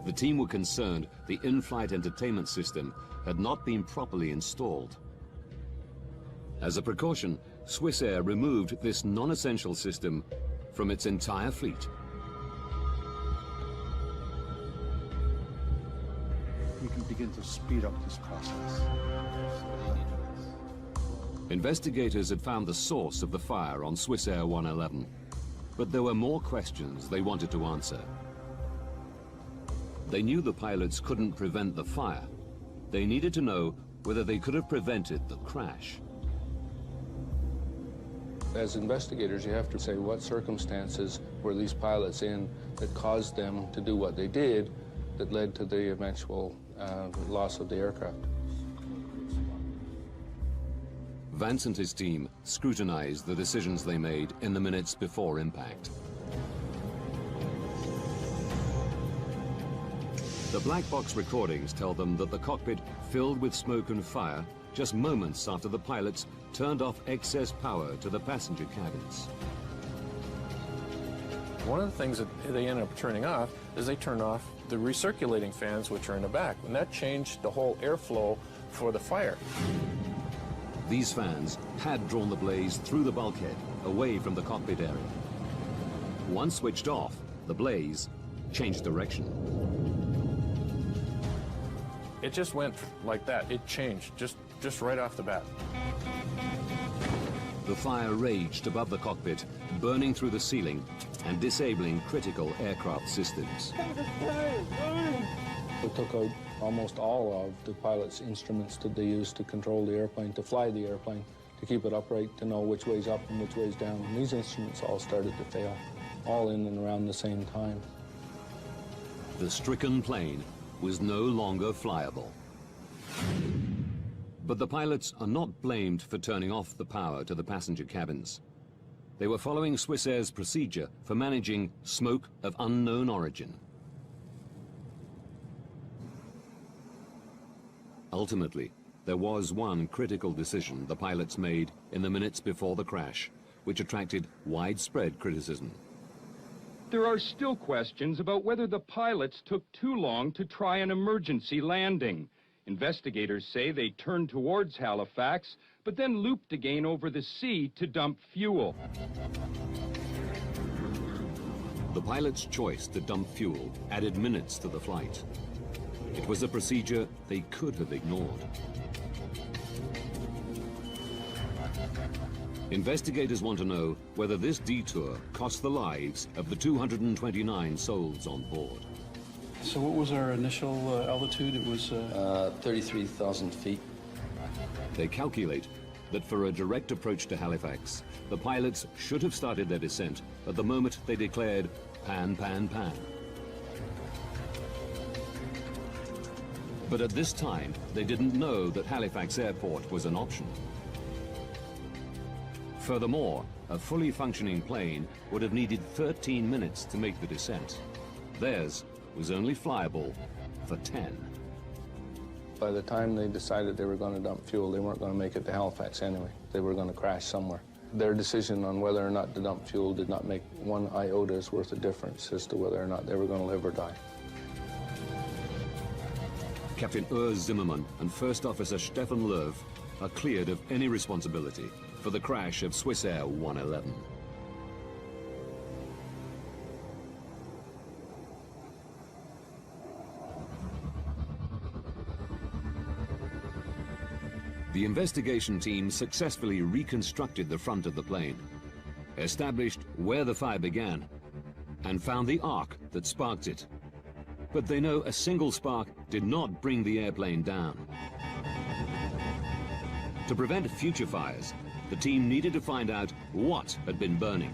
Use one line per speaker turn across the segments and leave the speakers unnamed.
The team were concerned the in-flight entertainment system had not been properly installed. As a precaution, Swissair removed this non-essential system from its entire fleet.
We can begin to speed up this process.
Investigators had found the source of the fire on Swissair 111, but there were more questions they wanted to answer. They knew the pilots couldn't prevent the fire. They needed to know whether they could have prevented the crash.
As investigators, you have to say what circumstances were these pilots in that caused them to do what they did that led to the eventual loss of the aircraft.
Vance and his team scrutinized the decisions they made in the minutes before impact. The black box recordings tell them that the cockpit filled with smoke and fire just moments after the pilots turned off excess power to the passenger cabins.
One of the things that they ended up turning off is they turned off the recirculating fans, which are in the back, and that changed the whole airflow for the fire.
These fans had drawn the blaze through the bulkhead, away from the cockpit area. Once switched off, the blaze changed direction.
It just went like that. It changed just right off the bat.
The fire raged above the cockpit, burning through the ceiling and disabling critical aircraft systems.
We took out almost all of the pilot's instruments that they used to control the airplane, to fly the airplane, to keep it upright, to know which way's up and which way's down. And these instruments all started to fail, all in and around the same time.
The stricken plane was no longer flyable. But the pilots are not blamed for turning off the power to the passenger cabins. They were following Swissair's procedure for managing smoke of unknown origin. Ultimately, there was one critical decision the pilots made in the minutes before the crash, which attracted widespread criticism.
There are still questions about whether the pilots took too long to try an emergency landing. Investigators say they turned towards Halifax, but then looped again over the sea to dump fuel.
The pilots' choice to dump fuel added minutes to the flight. It was a procedure they could have ignored. Investigators want to know whether this detour cost the lives of the 229 souls on board.
So what was our initial altitude? It was
33,000 feet.
They calculate that for a direct approach to Halifax, the pilots should have started their descent at the moment they declared pan, pan, pan. But at this time, they didn't know that Halifax Airport was an option. Furthermore, a fully functioning plane would have needed 13 minutes to make the descent. Theirs was only flyable for 10.
By the time they decided they were going to dump fuel, they weren't going to make it to Halifax anyway. They were going to crash somewhere. Their decision on whether or not to dump fuel did not make one iota worth of difference as to whether or not they were going to live or die.
Captain Urs Zimmermann and First Officer Stefan Löw are cleared of any responsibility for the crash of Swissair 111. The investigation team successfully reconstructed the front of the plane, established where the fire began, and found the arc that sparked it. But they know a single spark did not bring the airplane down. To prevent future fires, the team needed to find out what had been burning.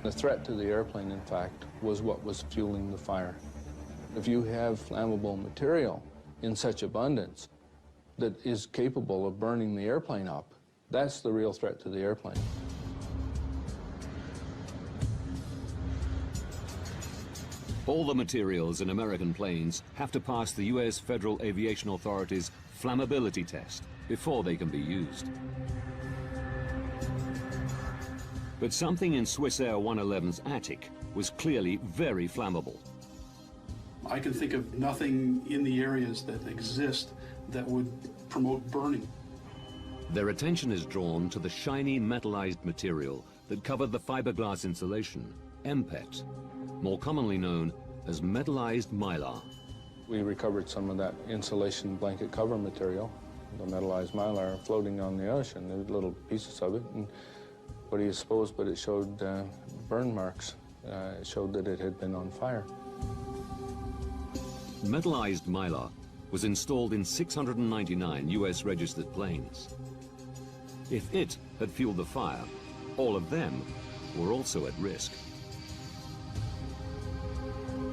The threat to the airplane, in fact, was what was fueling the fire. If you have flammable material in such abundance that is capable of burning the airplane up, that's the real threat to the airplane.
All the materials in American planes have to pass the U.S. Federal Aviation Authority's flammability test before they can be used. But something in Swissair 111's attic was clearly very flammable.
I can think of nothing in the areas that exist that would promote burning.
Their attention is drawn to the shiny metallized material that covered the fiberglass insulation, MPET, more commonly known as metallized mylar.
We recovered some of that insulation blanket cover material, the metallized mylar, floating on the ocean. There were little pieces of it, and what do you suppose, but it showed burn marks. It showed that it had been on fire.
Metallized mylar was installed in 699 US registered planes. If it had fueled the fire, all of them were also at risk.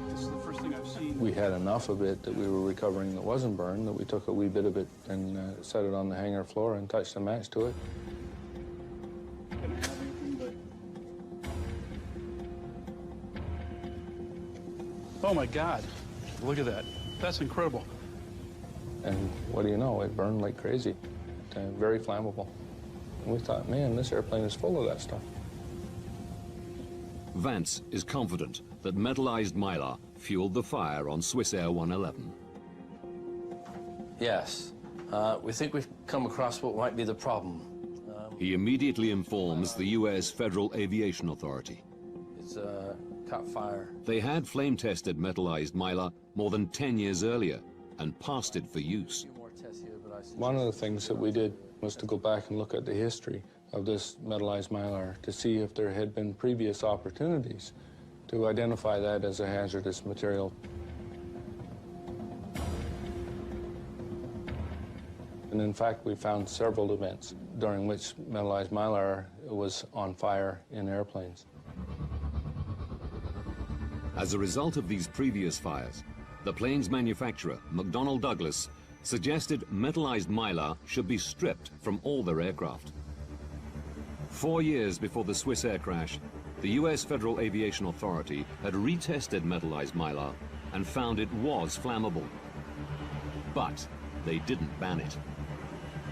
This is the first thing I've seen.
We had enough of it that we were recovering that wasn't burned that we took a wee bit of it and set it on the hangar floor and touched a match to it.
Oh my God, look at that. That's incredible.
And what do you know, it burned like crazy. Very flammable. And we thought, man, this airplane is full of that stuff.
Vance is confident that metallized mylar fueled the fire on Swissair 111.
Yes. We think we've come across what might be the problem.
He immediately informs the US Federal Aviation Authority.
It's caught fire.
They had flame-tested metallized mylar more than 10 years earlier and passed it for use.
A few more tests here, but I suggest...
One of the things that we did was to go back and look at the history of this metallized mylar to see if there had been previous opportunities to identify that as a hazardous material. And in fact, we found several events during which metallized mylar was on fire in airplanes.
As a result of these previous fires, the plane's manufacturer, McDonnell Douglas, suggested metallized mylar should be stripped from all their aircraft. 4 years before the Swissair crash, the US Federal Aviation Authority had retested metallized mylar and found it was flammable. But they didn't ban it.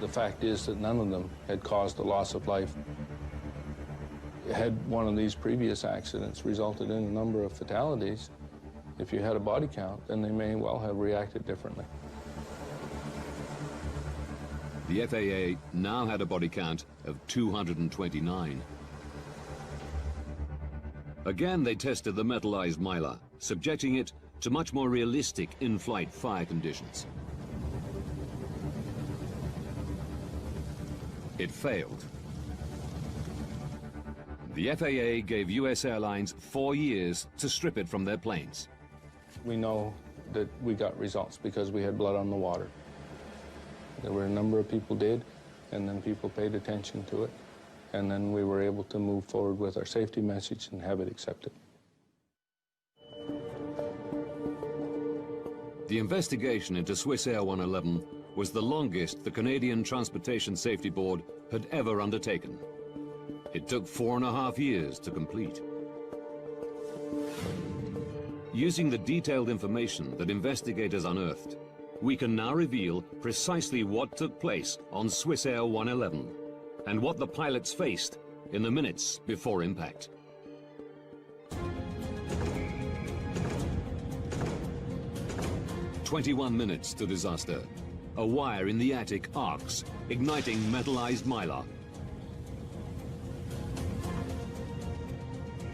The fact is that none of them had caused a loss of life. Had one of these previous accidents resulted in a number of fatalities, if you had a body count, then they may well have reacted differently.
The FAA now had a body count of 229. Again, they tested the metallized mylar, subjecting it to much more realistic in-flight fire conditions. It failed. The FAA gave US airlines 4 years to strip it from their planes.
We know that we got results because we had blood on the water. There were a number of people did, and then people paid attention to it, and then we were able to move forward with our safety message and have it accepted.
The investigation into Swissair 111 was the longest the Canadian Transportation Safety Board had ever undertaken. It took 4.5 years to complete. Using the detailed information that investigators unearthed, we can now reveal precisely what took place on Swissair 111 and what the pilots faced in the minutes before impact. "21 minutes to disaster. A wire in the attic arcs, igniting metallized mylar.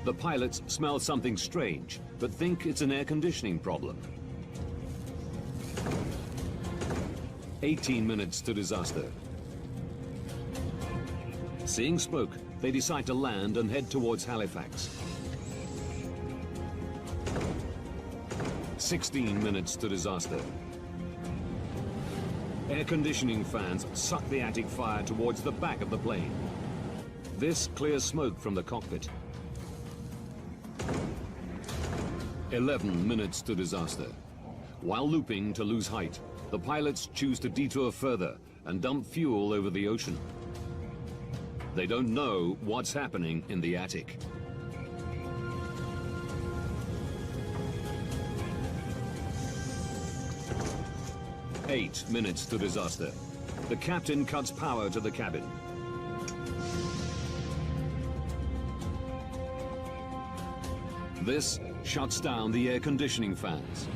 The pilots smell something strange, but think it's an air conditioning problem. 18 minutes to disaster. Seeing smoke, they decide to land and head towards Halifax. 16 minutes to disaster. Air conditioning fans suck the attic fire towards the back of the plane. This clears smoke from the cockpit. 11 minutes to disaster. While looping to lose height, the pilots choose to detour further and dump fuel over the ocean. They don't know what's happening in the attic. Eight minutes to disaster. The captain cuts power to the cabin. This shuts down the air conditioning fans,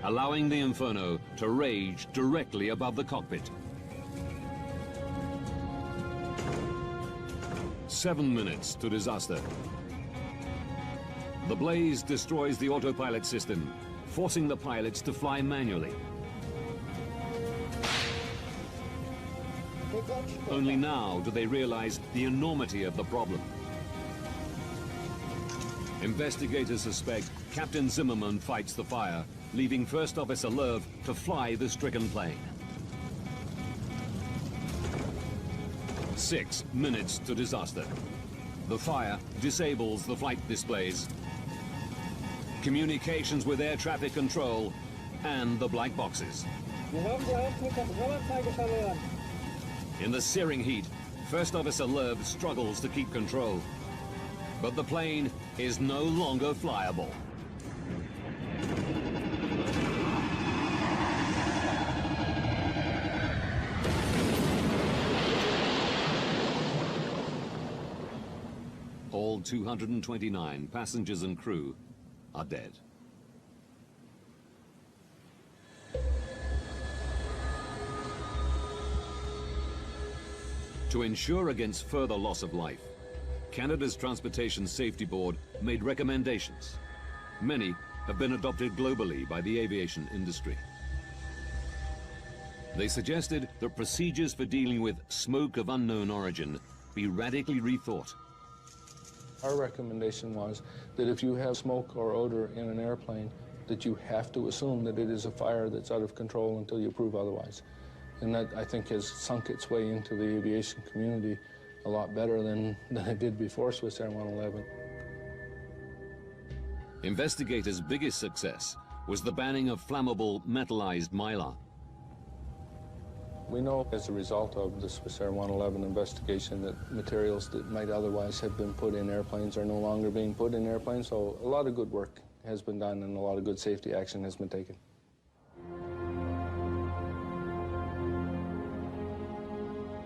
allowing the Inferno to rage directly above the cockpit. 7 minutes to disaster. The blaze destroys the autopilot system, forcing the pilots to fly manually. Only now do they realize the enormity of the problem. Investigators suspect Captain Zimmerman fights the fire, leaving First Officer Lerv to fly the stricken plane. 6 minutes to disaster. The fire disables the flight displays, communications with air traffic control, and the black boxes. In the searing heat, First Officer Lerv struggles to keep control. But the plane is no longer flyable. All 229 passengers and crew are dead. To ensure against further loss of life, Canada's Transportation Safety Board made recommendations. Many have been adopted globally by the aviation industry. They suggested that procedures for dealing with smoke of unknown origin be radically rethought.
Our recommendation was that if you have smoke or odor in an airplane, that you have to assume that it is a fire that's out of control until you prove otherwise. And that, I think, has sunk its way into the aviation community a lot better than it did before Swiss Air 111.
Investigators' biggest success was the banning of flammable metallized mylar.
We know as a result of the Swiss Air 111 investigation that materials that might otherwise have been put in airplanes are no longer being put in airplanes, so a lot of good work has been done and a lot of good safety action has been taken.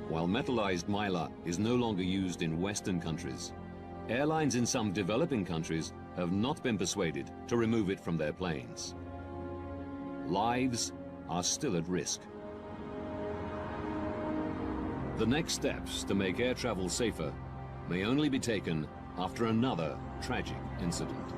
While metallized mylar is no longer used in Western countries, airlines in some developing countries have not been persuaded to remove it from their planes. Lives are still at risk. The next steps to make air travel safer may only be taken after another tragic incident.